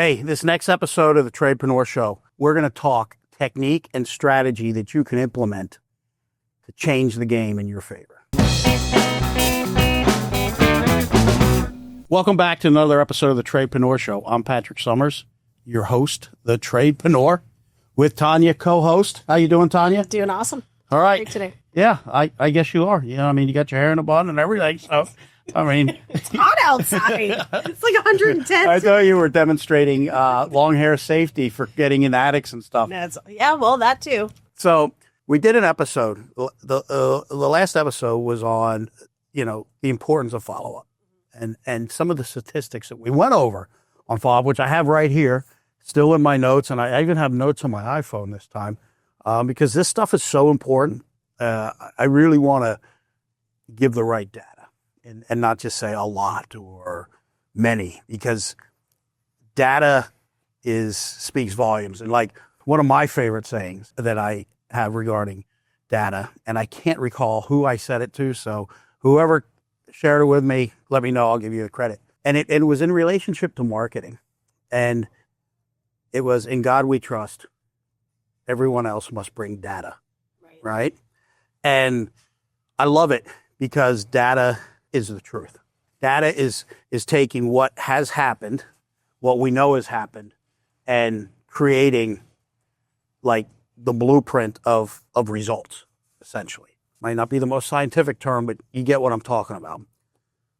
Hey, this next episode of the Tradepreneur Show, we're going to talk technique and strategy that you can implement to change the game in your favor. Welcome back to another episode of the Tradepreneur Show. I'm Patrick Somers, your host, the Tradepreneur, with Tanya, co-host. How you doing, Tanya? Doing awesome. All right. Great today. Yeah, I guess you are. You know, I mean, you got your hair in a bun and everything, so... I mean, it's hot outside. It's like 110. I thought you were demonstrating long hair safety for getting in attics and stuff. Yeah, well, that too. So we did an episode. The last episode was on, the importance of follow-up and some of the statistics that we went over on follow-up, which I have right here, still in my notes, and I even have notes on my iPhone this time because this stuff is so important. I really want to give the right data. And not just say a lot or many, because data speaks volumes. And like one of my favorite sayings that I have regarding data, and I can't recall who I said it to, so whoever shared it with me, let me know, I'll give you the credit. And it was in relationship to marketing. And it was, in God we trust, everyone else must bring data, right? And I love it because data is the truth. Data is taking what has happened, what we know has happened, and creating like the blueprint of results, essentially. Might not be the most scientific term, but you get what I'm talking about.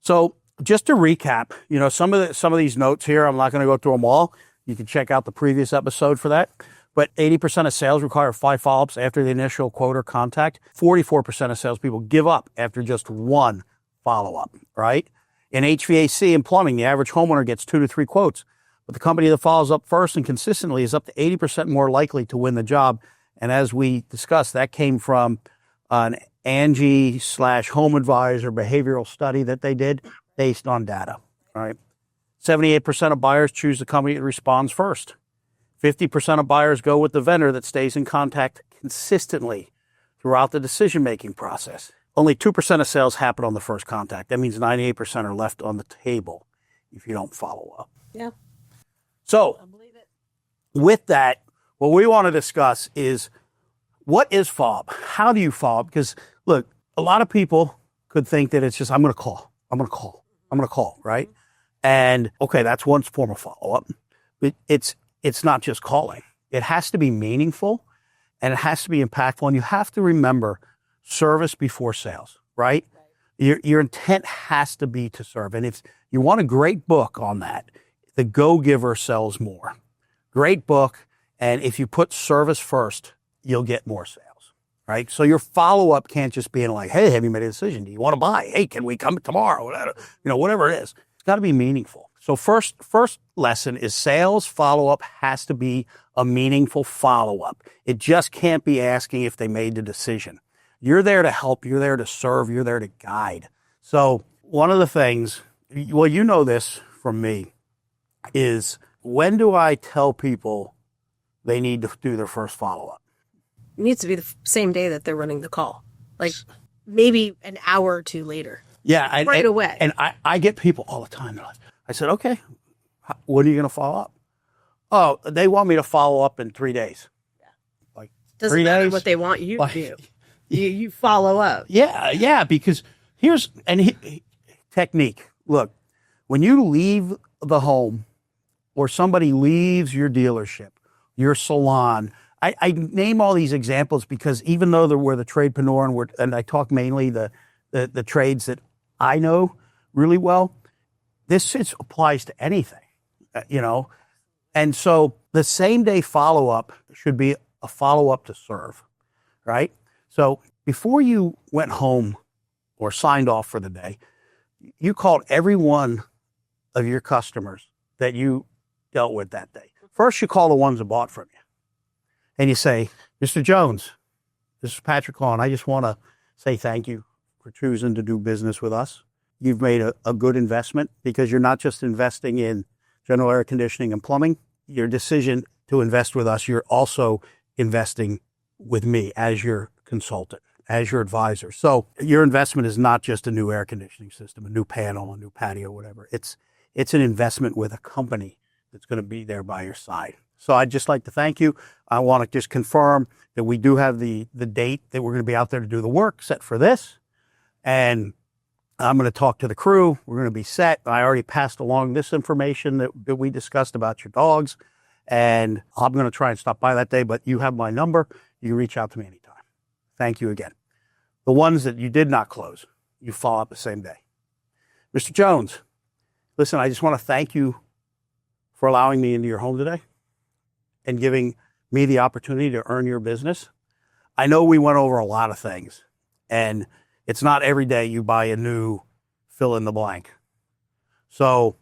So just to recap, some of these notes here, I'm not going to go through them all. You can check out the previous episode for that. But 80% of sales require 5 follow-ups after the initial quote or contact. 44% of salespeople give up after just 1 follow-up, right? In HVAC and plumbing, the average homeowner gets 2 to 3 quotes, but the company that follows up first and consistently is up to 80% more likely to win the job. And as we discussed, that came from an Angie/Home Advisor behavioral study that they did based on data, all right? 78% of buyers choose the company that responds first. 50% of buyers go with the vendor that stays in contact consistently throughout the decision-making process. Only 2% of sales happen on the first contact. That means 98% are left on the table if you don't follow up. Yeah. So, with that, what we want to discuss is what is follow-up? How do you follow up? Because, look, a lot of people could think that it's just, I'm going to call, right? And, okay, that's one form of follow-up. But it's not just calling. It has to be meaningful, and it has to be impactful, and you have to remember service before sales, right? Your intent has to be to serve. And if you want a great book on that, The Go-Giver Sells More. Great book. And if you put service first, you'll get more sales, right? So your follow-up can't just be like, hey, have you made a decision? Do you want to buy? Hey, can we come tomorrow? Whatever it is. It's got to be meaningful. So first lesson is sales follow-up has to be a meaningful follow-up. It just can't be asking if they made the decision. You're there to help, you're there to serve, you're there to guide. So one of the things, well, you know this from me, is when do I tell people they need to do their first follow-up? It needs to be the same day that they're running the call. Like maybe an hour or two later. Yeah. Right away. And I get people all the time. I said, okay, when are you going to follow up? Oh, they want me to follow up in 3 days. Yeah. Like doesn't 3 matter days? what they want you to do. You follow up. Yeah, because here's technique. Look, when you leave the home or somebody leaves your dealership, your salon, I name all these examples because even though we're the tradepreneur and I talk mainly the trades that I know really well, this applies to anything, And so the same day follow-up should be a follow-up to serve, right? So before you went home or signed off for the day, you called every one of your customers that you dealt with that day. First, you call the ones that bought from you. And you say, Mr. Jones, this is Patrick calling. I just want to say thank you for choosing to do business with us. You've made a good investment because you're not just investing in general air conditioning and plumbing. Your decision to invest with us, you're also investing with me as your consultant, as your advisor. So your investment is not just a new air conditioning system, a new panel, a new patio, whatever. It's an investment with a company that's going to be there by your side. So I'd just like to thank you. I want to just confirm that we do have the date that we're going to be out there to do the work set for this. And I'm going to talk to the crew. We're going to be set. I already passed along this information that we discussed about your dogs. And I'm going to try and stop by that day, but you have my number. You can reach out to me anytime. Thank you again. The ones that you did not close, you follow up the same day. Mr. Jones, listen, I just want to thank you for allowing me into your home today and giving me the opportunity to earn your business. I know we went over a lot of things, and it's not every day you buy a new fill in the blank. So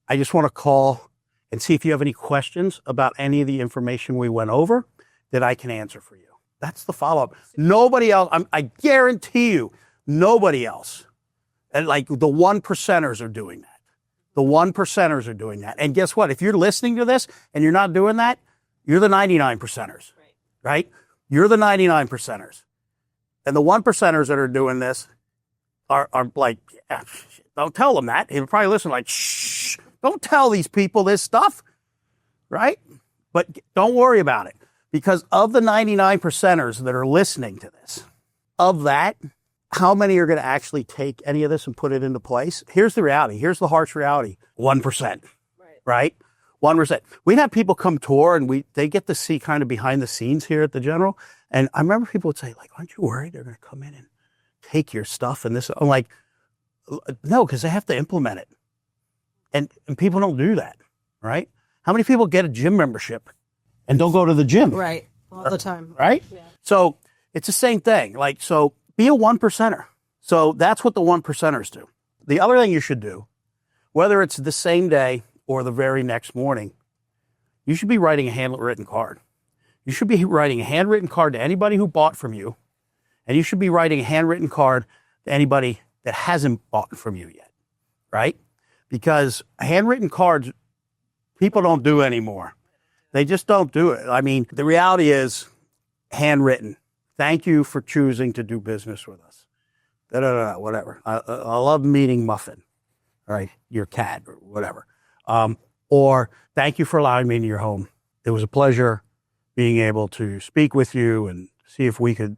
I just want to call and see if you have any questions about any of the information we went over that I can answer for you. That's the follow-up. Nobody else, I guarantee you, nobody else. And like the 1%ers are doing that. The 1%ers are doing that. And guess what? If you're listening to this and you're not doing that, you're the 99%ers, right? You're the 99%ers. And the 1%ers that are doing this are like, don't tell them that. He'll probably listen like, shh, don't tell these people this stuff, right? But don't worry about it. Because of the 99%ers that are listening to this, of that, how many are going to actually take any of this and put it into place? Here's the reality. Here's the harsh reality. 1%, right? 1%. We'd have people come tour and they get to see kind of behind the scenes here at the General. And I remember people would say, like, aren't you worried they're going to come in and take your stuff and this? I'm like, no, because they have to implement it. And people don't do that, right? How many people get a gym membership and don't go to the gym? Right. All the time. Right? Yeah. So it's the same thing. Like, so be a 1%er. So that's what the 1%ers do. The other thing you should do, whether it's the same day or the very next morning, you should be writing a handwritten card. You should be writing a handwritten card to anybody who bought from you, and you should be writing a handwritten card to anybody that hasn't bought from you yet, right? Because handwritten cards, people don't do anymore. They just don't do it. I mean, the reality is handwritten. Thank you for choosing to do business with us. Whatever. I love meeting Muffin, right? Your cat or whatever. Or thank you for allowing me into your home. It was a pleasure being able to speak with you and see if we could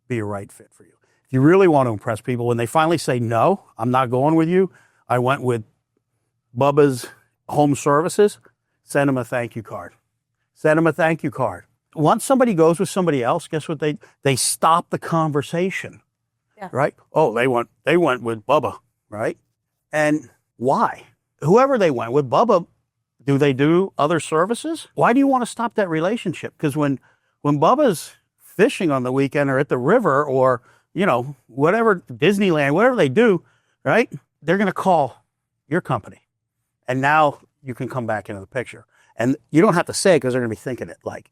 be a right fit for you. If you really want to impress people, when they finally say, no, I'm not going with you, I went with Bubba's Home Services, send them a thank you card. Send them a thank you card. Once somebody goes with somebody else, guess what? They stop the conversation, right? Oh, they went with Bubba, right? And why? Whoever they went with, Bubba, do they do other services? Why do you want to stop that relationship? Because when Bubba's fishing on the weekend or at the river or, you know, whatever, Disneyland, whatever they do, right? They're going to call your company. And now you can come back into the picture. And you don't have to say it because they're going to be thinking it like,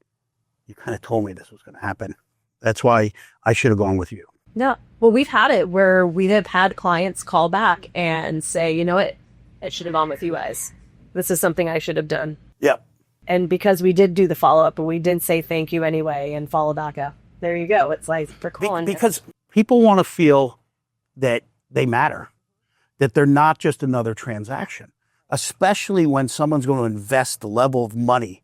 you kind of told me this was going to happen. That's why I should have gone with you. No. Well, we've had it where we have had clients call back and say, you know what, it should have gone with you guys. This is something I should have done. Yep. And because we did do the follow-up, but we didn't say thank you anyway and follow back up. There you go. It's like for calling. Because people want to feel that they matter, that they're not just another transaction, especially when someone's going to invest the level of money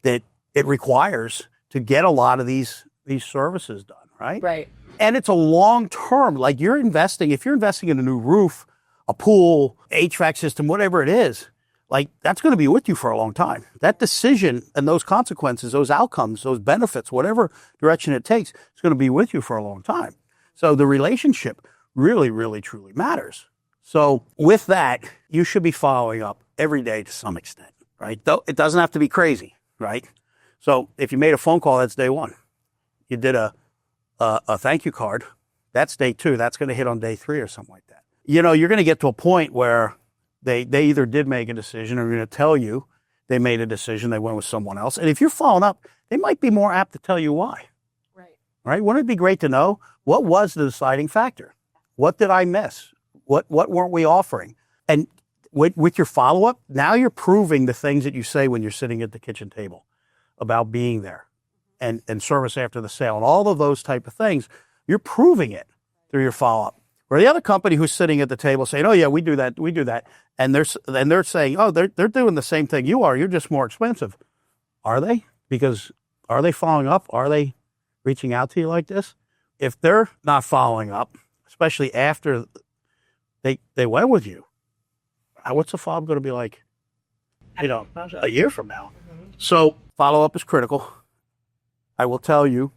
that it requires to get a lot of these services done, right? Right. And it's a long term. Like if you're investing in a new roof, a pool, HVAC system, whatever it is, like that's going to be with you for a long time. That decision and those consequences, those outcomes, those benefits, whatever direction it takes, it's going to be with you for a long time. So the relationship really, really, truly matters. So with that, you should be following up every day to some extent, right? Though it doesn't have to be crazy, right? So if you made a phone call, that's day one. You did a thank you card, that's day two. That's going to hit on day three or something like that. You know, you're going to get to a point where they either did make a decision or are going to tell you they made a decision, they went with someone else. And if you're following up, they might be more apt to tell you why. Right. Right? Wouldn't it be great to know what was the deciding factor? What did I miss? What weren't we offering? And with your follow-up, now you're proving the things that you say when you're sitting at the kitchen table about being there and service after the sale and all of those type of things. You're proving it through your follow-up. Or the other company who's sitting at the table saying, "Oh yeah, we do that. And they're saying, "Oh, they're doing the same thing you are. You're just more expensive." Are they? Because are they following up? Are they reaching out to you like this? If they're not following up, especially after they went with you, what's the follow-up going to be like, a year from now? So follow-up is critical. I will tell you,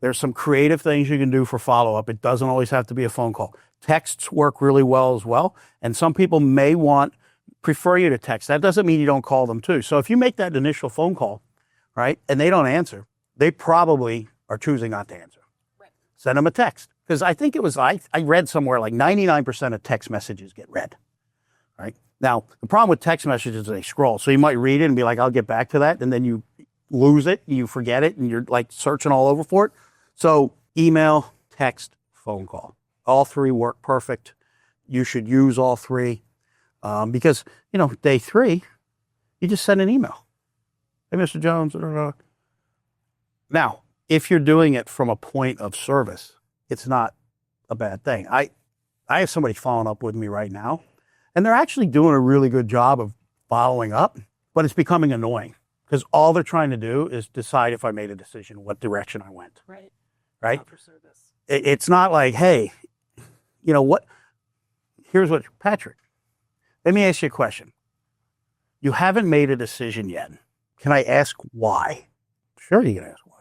there's some creative things you can do for follow-up. It doesn't always have to be a phone call. Texts work really well as well. And some people may prefer you to text. That doesn't mean you don't call them too. So if you make that initial phone call, right, and they don't answer, they probably are choosing not to answer. Right. Send them a text. Because I think I read somewhere like 99% of text messages get read. Right? Now, the problem with text messages is they scroll. So you might read it and be like, I'll get back to that. And then you lose it, you forget it, and you're like searching all over for it. So email, text, phone call. All three work perfect. You should use all three because, day 3, you just send an email. Hey, Mr. Jones. Now, if you're doing it from a point of service, it's not a bad thing. I have somebody following up with me right now, and they're actually doing a really good job of following up, but it's becoming annoying because all they're trying to do is decide if I made a decision, what direction I went. Right. Right? For service. It's not like, hey, here's what, Patrick, let me ask you a question. You haven't made a decision yet. Can I ask why? Sure, you can ask why.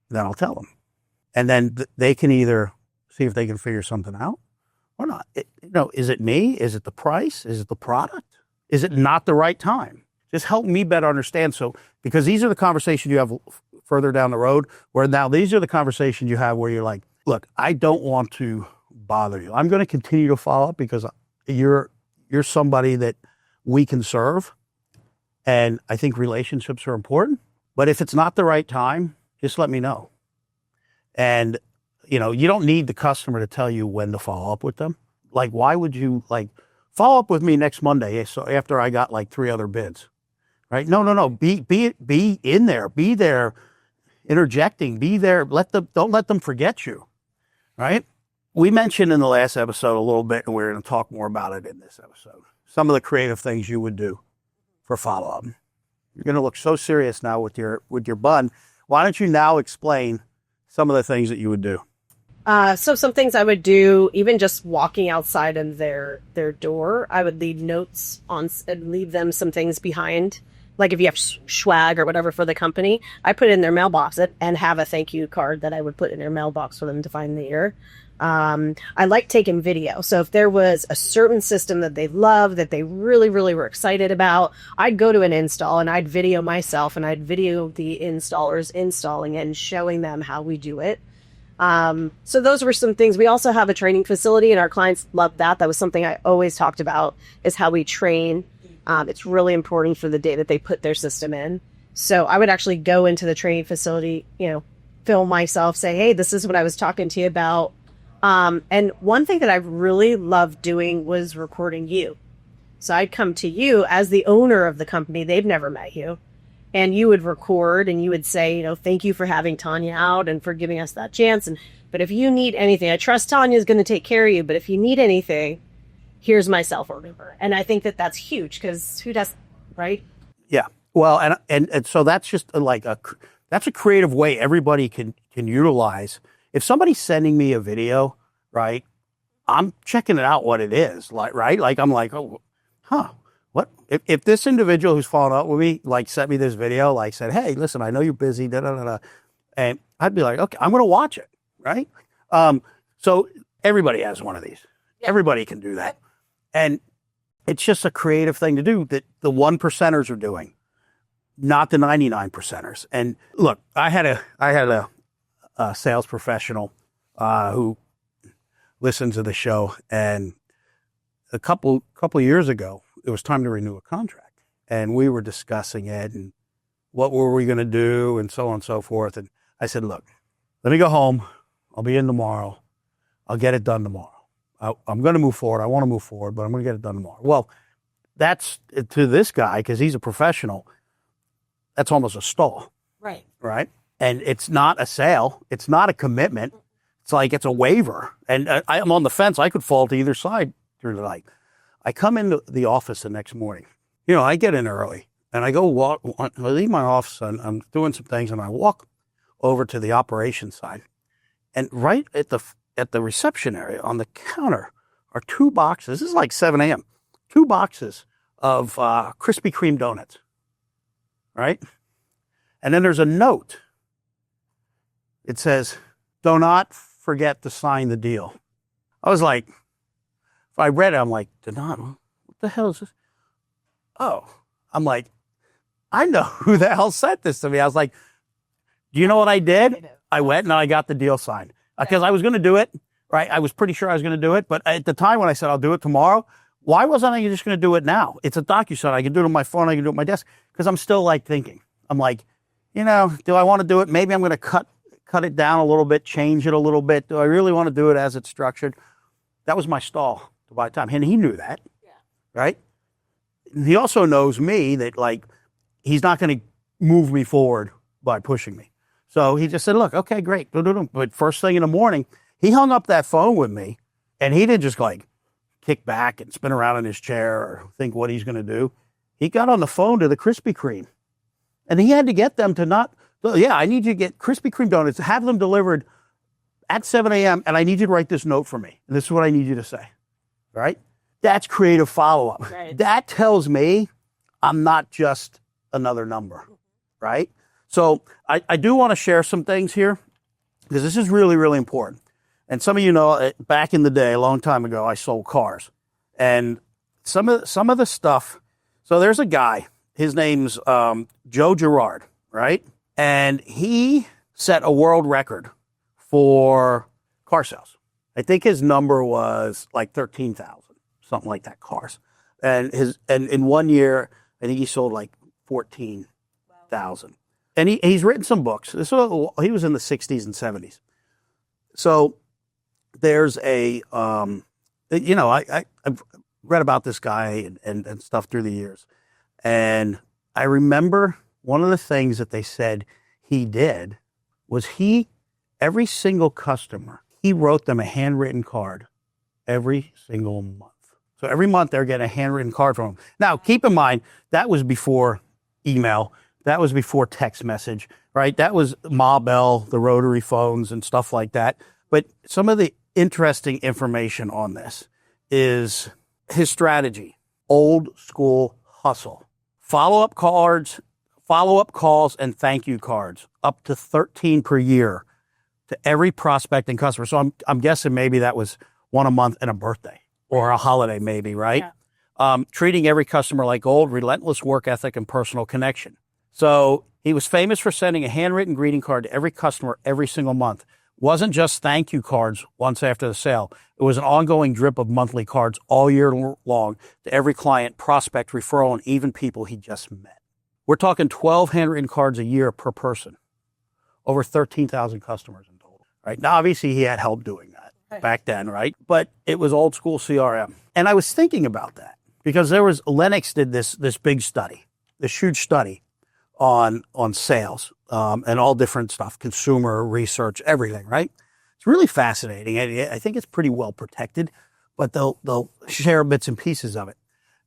Then I'll tell them. And then they can either see if they can figure something out or not. Is it me? Is it the price? Is it the product? Is it not the right time? Just help me better understand. So, because these are the conversations you have further down the road, where now these are the conversations you have where you're like, look, I don't want to bother you. I'm going to continue to follow up because you're somebody that we can serve. And I think relationships are important. But if it's not the right time, just let me know. And, you don't need the customer to tell you when to follow up with them. Like, why would you follow up with me next Monday? So after I got 3 other bids, right? No. Be in there, be there, interjecting, be there. Don't let them forget you, right? We mentioned in the last episode a little bit, and we're going to talk more about it in this episode. Some of the creative things you would do for follow-up. You're going to look so serious now with your bun. Why don't you now explain some of the things that you would do? So some things I would do, even just walking outside in their door, I would leave notes on and leave them some things behind. Like if you have swag or whatever for the company, I put it in their mailbox and have a thank you card that I would put in their mailbox for them to find later. I like taking video. So if there was a certain system that they love, that they really, really were excited about, I'd go to an install and I'd video myself and I'd video the installers installing it and showing them how we do it. So those were some things. We also have a training facility and our clients love that. That was something I always talked about, is how we train. It's really important for the day that they put their system in. So I would actually go into the training facility, film myself, say, hey, this is what I was talking to you about. And one thing that I really loved doing was recording you. So I'd come to you as the owner of the company. They've never met you. And you would record and you would say, thank you for having Tanya out and for giving us that chance. But if you need anything, I trust Tanya's going to take care of you. But if you need anything, here's my cell phone number. And I think that that's huge because who does, right? Yeah. Well, and so that's just that's a creative way everybody can utilize. If somebody's sending me a video, right, I'm checking it out what it is, right? I'm like, oh, huh. What if this individual who's following up with me, sent me this video, said, hey, listen, I know you're busy, and I'd be like, okay, I'm going to watch it, right? So everybody has one of these. Yeah. Everybody can do that. And it's just a creative thing to do that the 1%ers are doing, not the 99%ers. And look, I had a sales professional who listened to the show, and a couple years ago, it was time to renew a contract, and we were discussing it and what were we going to do and so on and so forth. And I said, look, let me go home. I'll be in tomorrow. I'll get it done tomorrow. I'm going to move forward. I want to move forward, but I'm going to get it done tomorrow. Well, that's to this guy, because he's a professional, that's almost a stall. Right. Right. And it's not a sale. It's not a commitment. It's like it's a waiver. And I'm on the fence. I could fall to either side through the night. I come into the office the next morning. You know, I get in early and I go walk. I leave my office and I'm doing some things and I walk over to the operations side. And right at the reception area on the counter are 2 boxes. This is like 7 a.m. 2 boxes of Krispy Kreme donuts, right? And then there's a note. It says, "Do not forget to sign the deal." I was like, if I read it, I'm like, what the hell is this? Oh, I'm like, I know who the hell sent this to me. I was like, do you know what I did? I went and I got the deal signed because I was going to do it, right? I was pretty sure I was going to do it. But at the time when I said I'll do it tomorrow, why wasn't I just going to do it now? It's a DocuSign. I can do it on my phone. I can do it on my desk because I'm still like thinking. I'm like, you know, do I want to do it? Maybe I'm going to cut it down a little bit, change it a little bit. Do I really want to do it as it's structured? That was my stall to buy time. And he knew that, right? He also knows me that, like, he's not going to move me forward by pushing me. So he just said, look, okay, great. But first thing in the morning, he hung up that phone with me, and he didn't just, like, kick back and spin around in his chair or think what he's going to do. He got on the phone to the Krispy Kreme, and he had to get them to not, I need you to get Krispy Kreme donuts, have them delivered at 7 a.m., and I need you to write this note for me. And this is what I need you to say, right? That's creative follow-up. Right. That tells me I'm not just another number, right? So I do want to share some things here because this is really, really important. And some of you know, back in the day, a long time ago, I sold cars. And some of the stuff, so there's a guy, his name's Joe Girard, right? And he set a world record for car sales. I think his number was like 13,000. Something like that, cars. And in 1 year, I think he sold like 14,000. And he's written some books. He was in the 60s and 70s. So there's I've read about this guy and stuff through the years. And I remember one of the things that they said he did was every single customer, he wrote them a handwritten card every single month. So every month they're getting a handwritten card from him. Now, keep in mind, that was before email. That was before text message, right? That was Ma Bell, the rotary phones and stuff like that. But some of the interesting information on this is his strategy, old school hustle, follow-up calls, and thank you cards, up to 13 per year to every prospect and customer. So I'm guessing maybe that was one a month and a birthday. Or a holiday, maybe, right? Yeah. Treating every customer like gold, relentless work ethic, and personal connection. So he was famous for sending a handwritten greeting card to every customer every single month. Wasn't just thank you cards once after the sale. It was an ongoing drip of monthly cards all year long to every client, prospect, referral, and even people he just met. We're talking 12 handwritten cards a year per person. Over 13,000 customers in total, right? Now, obviously, he had help doing that back then, right? But it was old school CRM. And I was thinking about that because Lennox did this big study, this huge study on sales and all different stuff, consumer research, everything, right? It's really fascinating. I think it's pretty well protected, but they'll share bits and pieces of it.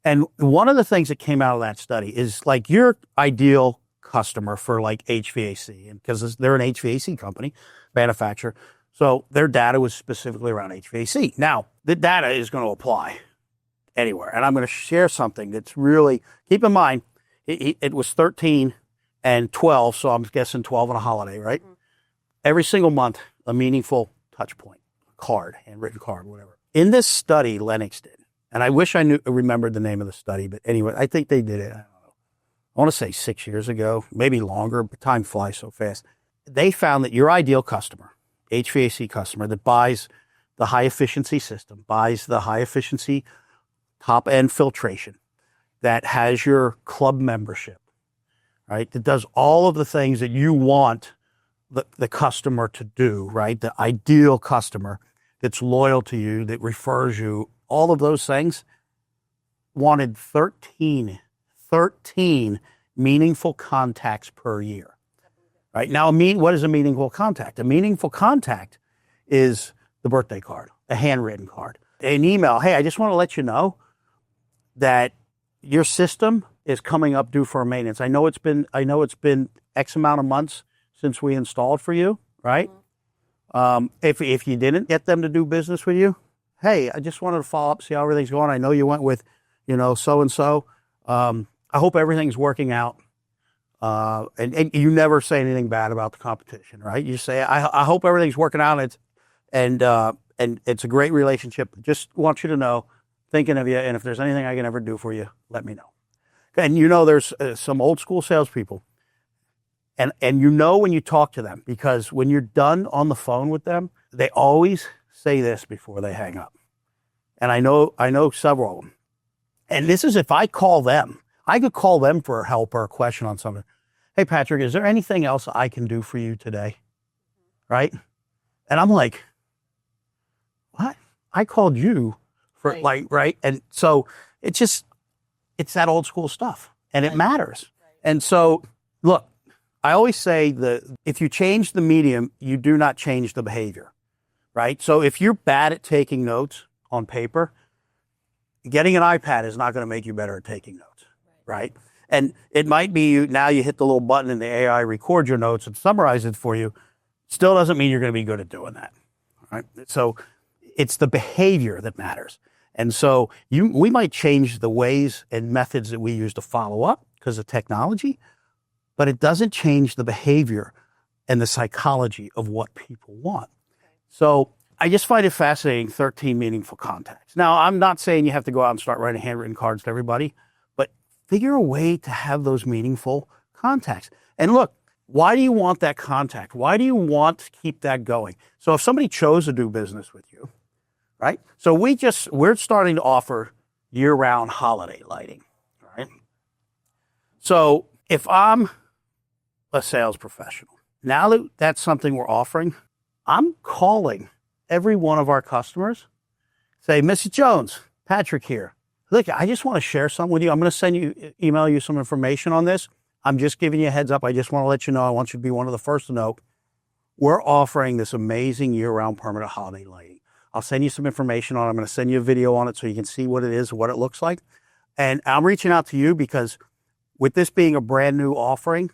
And one of the things that came out of that study is like your ideal customer for like HVAC, and because they're an HVAC company, manufacturer. So their data was specifically around HVAC. Now, the data is going to apply anywhere. And I'm going to share something that's really, keep in mind, it was 13 and 12, so I'm guessing 12 on a holiday, right? Mm-hmm. Every single month, a meaningful touch point, card, handwritten card, whatever. In this study, Lennox did, and I wish I remembered the name of the study, but anyway, I think they did it, I don't know. I want to say 6 years ago, maybe longer, but time flies so fast. They found that your ideal customer, HVAC customer that buys the high efficiency system, buys the high efficiency top end filtration, that has your club membership, right? That does all of the things that you want the customer to do, right? The ideal customer that's loyal to you, that refers you, all of those things, wanted 13 meaningful contacts per year. Right now, what is a meaningful contact? A meaningful contact is the birthday card, a handwritten card, an email. Hey, I just want to let you know that your system is coming up due for maintenance. I know it's been X amount of months since we installed for you, right? If you didn't get them to do business with you, hey, I just wanted to follow up, see how everything's going. I know you went with, so and so. I hope everything's working out. And you never say anything bad about the competition, right? You say, I hope everything's working out. And it's a great relationship. Just want you to know, thinking of you. And if there's anything I can ever do for you, let me know. And there's some old school salespeople. And when you talk to them, because when you're done on the phone with them, they always say this before they hang up. And I know several of them. And this is if I call them. I could call them for help or a question on something. Hey, Patrick, is there anything else I can do for you today? Right? And I'm like, what? I called you for right? And so it's that old school stuff and it matters. Right. And so, look, I always say that if you change the medium, you do not change the behavior, right? So if you're bad at taking notes on paper, getting an iPad is not going to make you better at taking notes, right? And it might be now you hit the little button and the AI records your notes and summarizes it for you. Still doesn't mean you're going to be good at doing that, right? So it's the behavior that matters. And so we might change the ways and methods that we use to follow up because of technology, but it doesn't change the behavior and the psychology of what people want. So I just find it fascinating, 13 meaningful contacts. Now, I'm not saying you have to go out and start writing handwritten cards to everybody, but figure a way to have those meaningful contacts. And look, why do you want that contact? Why do you want to keep that going? So if somebody chose to do business with you, right? So we're starting to offer year-round holiday lighting, right? So if I'm a sales professional, now that that's something we're offering, I'm calling every one of our customers, say, Mrs. Jones, Patrick here. Look, I just want to share something with you. I'm going to email you some information on this. I'm just giving you a heads up. I just want to let you know. I want you to be one of the first to know. We're offering this amazing year-round permanent holiday lighting. I'll send you some information on it. I'm going to send you a video on it so you can see what it is, what it looks like. And I'm reaching out to you because with this being a brand new offering,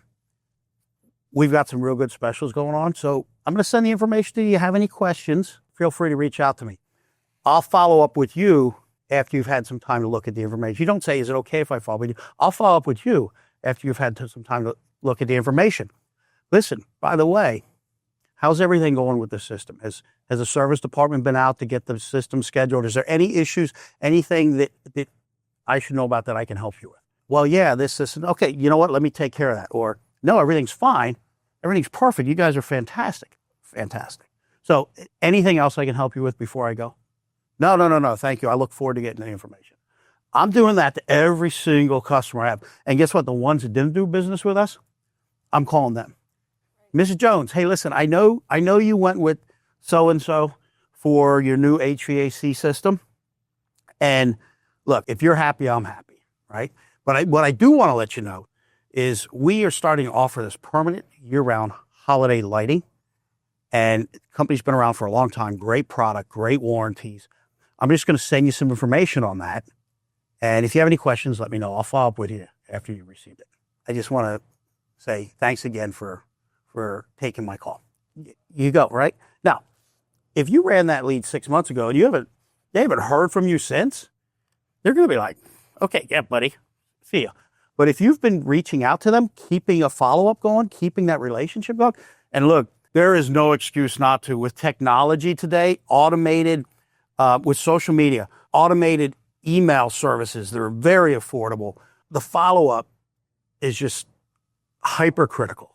we've got some real good specials going on. So I'm going to send the information to you. If you have any questions, feel free to reach out to me. I'll follow up with you after you've had some time to look at the information. You don't say, is it okay if I follow up with you? I'll follow up with you after you've had some time to look at the information. Listen, by the way, how's everything going with the system? Has the service department been out to get the system scheduled? Is there any issues, anything that I should know about that I can help you with? Well, yeah, this system. Okay, you know what? Let me take care of that. Or, no, everything's fine. Everything's perfect. You guys are fantastic. Fantastic. So anything else I can help you with before I go? No. Thank you. I look forward to getting the information. I'm doing that to every single customer I have. And guess what? The ones that didn't do business with us, I'm calling them. Mrs. Jones, hey, listen, I know you went with so-and-so for your new HVAC system. And look, if you're happy, I'm happy, right? But what I do want to let you know is we are starting to offer this permanent year-round holiday lighting. And the company's been around for a long time. Great product, great warranties. I'm just going to send you some information on that. And if you have any questions, let me know. I'll follow up with you after you received it. I just want to say thanks again for taking my call. You go, right? Now, if you ran that lead 6 months ago and they haven't heard from you since, they're going to be like, okay, yeah, buddy, see ya. But if you've been reaching out to them, keeping a follow-up going, keeping that relationship going, and look, there is no excuse not to. With technology today, automated, with social media, automated email services that are very affordable, the follow-up is just hypercritical,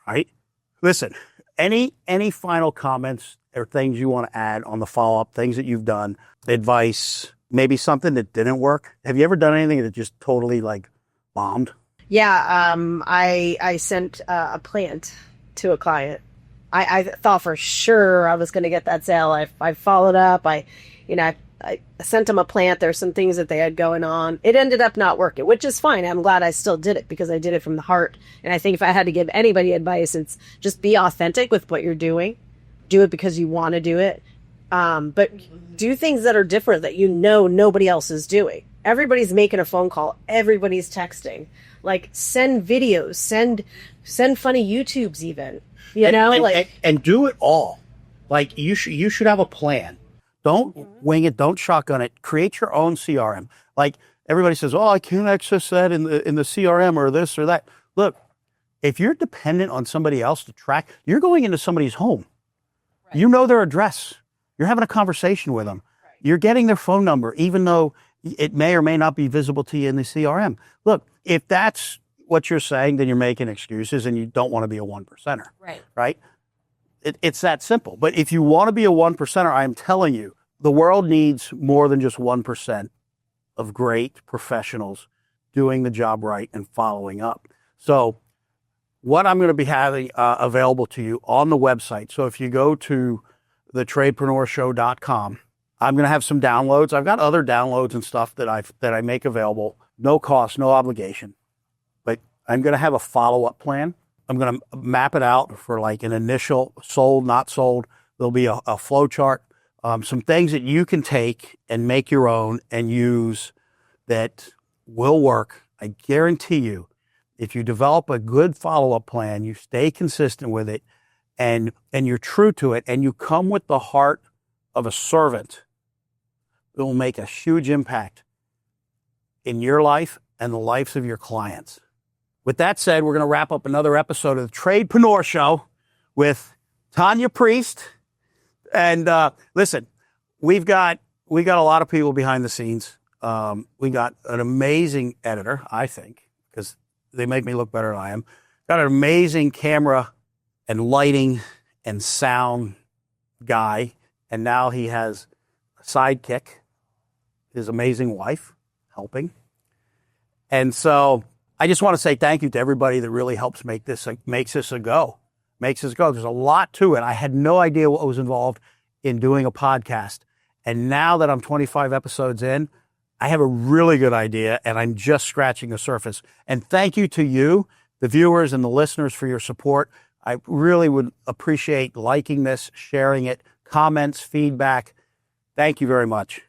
right? Listen, any final comments or things you want to add on the follow-up, things that you've done, advice, maybe something that didn't work? Have you ever done anything that just totally bombed? Yeah, I sent a plant to a client. I thought for sure I was going to get that sale. I followed up. I sent them a plant. There's some things that they had going on. It ended up not working, which is fine. I'm glad I still did it because I did it from the heart. And I think if I had to give anybody advice, it's just be authentic with what you're doing. do it because you want to do it. But do things that are different that nobody else is doing. Everybody's making a phone call. Everybody's texting. Like, send videos, send funny YouTubes even, and do it all. Like, you should have a plan. Don't wing it. Don't shotgun it. Create your own CRM. Like, everybody says, oh, I can't access that in the CRM or this or that. Look, if you're dependent on somebody else to track, you're going into somebody's home. Right. You know their address. You're having a conversation with them. Right. You're getting their phone number, even though it may or may not be visible to you in the CRM. Look, if that's what you're saying, then you're making excuses and you don't want to be a 1%er. Right. Right? It's that simple. But if you want to be a 1%er, I'm telling you, the world needs more than just 1% of great professionals doing the job right and following up. So what I'm going to be having available to you on the website. So if you go to thetradepreneurshow.com, I'm going to have some downloads. I've got other downloads and stuff that I make available. No cost, no obligation. But I'm going to have a follow-up plan. I'm going to map it out for like an initial sold, not sold. There'll be a flow chart, some things that you can take and make your own and use that will work. I guarantee you, if you develop a good follow-up plan, you stay consistent with it, and you're true to it, and you come with the heart of a servant, it will make a huge impact in your life and the lives of your clients. With that said, we're going to wrap up another episode of the Tradepreneur Show with Tanya Priest. And listen, we got a lot of people behind the scenes. We got an amazing editor, I think, because they make me look better than I am. Got an amazing camera and lighting and sound guy. And now he has a sidekick, his amazing wife, helping. And so I just want to say thank you to everybody that really helps makes this a go. There's a lot to it. I had no idea what was involved in doing a podcast. And now that I'm 25 episodes in, I have a really good idea, and I'm just scratching the surface. And thank you to you, the viewers and the listeners, for your support. I really would appreciate liking this, sharing it, comments, feedback. Thank you very much.